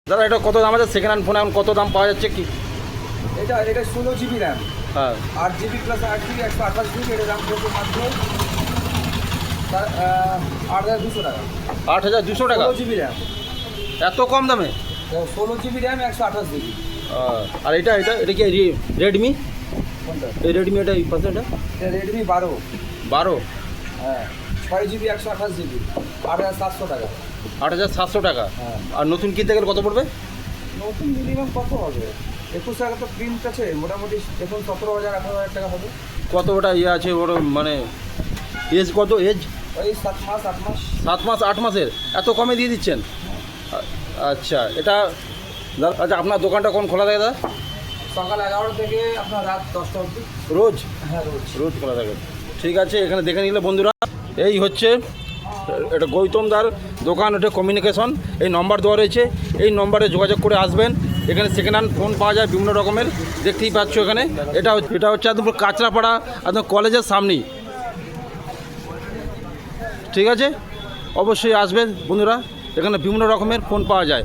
দাদা এটা কত দাম আছে সেকেন্ড হ্যান্ড ফোন এখন কত দাম পাওয়া যাচ্ছে কি? এটা 16 জিবি র্যাম, হ্যাঁ 8 জিবি প্লাস 8 জিবি 128 জিবি, এটা দাম পড়বে মাত্র 8,200 টাকা। 8,200 টাকা 16 জিবি র্যাম, এত কম দামে? 16 জিবি র্যাম 128 জিবি। আর এটা এটা এটা কি রেডমি? কোনটা? এই রেডমি এটা এই পাশে এটা এটা রেডমি 12। 12? হ্যাঁ 6 জিবি 128 জিবি, 8,700 টাকা। 8,700 টাকা। হ্যাঁ আর নতুন কিনতে গেলে কত পড়বে? নতুন মিনিমাম কত হবে? 21 টাকা তো প্রিন্ট আছে, মোটামুটি এখন 17,000 18,000 টাকা হবে। কত ওটা ইয়ে আছে ওর মানে এজ কত এজ? ওই 7 মাস 8 মাস। 7 মাস 8 মাসের এত কমে দিয়ে দিচ্ছেন? আচ্ছা এটা আচ্ছা আপনার দোকানটা কোন খোলা থাকে দাদা? সকাল 11টা থেকে আপনার রাত 10টা অবধি। রোজ? হ্যাঁ রোজ। রোজ খোলা থাকে। ঠিক আছে এখানে দেখে নিলে বন্ধুরা এই হচ্ছে এটা গৌতমদার দোকান, এটা কমিউনিকেশন, এই নম্বর দেওয়া রয়েছে, এই নম্বরে যোগাযোগ করে আসবেন। এখানে সেকেন্ড হ্যান্ড ফোন পাওয়া যায় বিভিন্ন রকমের, দেখতেই পাচ্ছ এখানে। এটা হচ্ছে একদম কাঁচরাপাড়া, একদম কলেজের সামনেই। ঠিক আছে অবশ্যই আসবেন বন্ধুরা, এখানে বিভিন্ন রকমের ফোন পাওয়া যায়।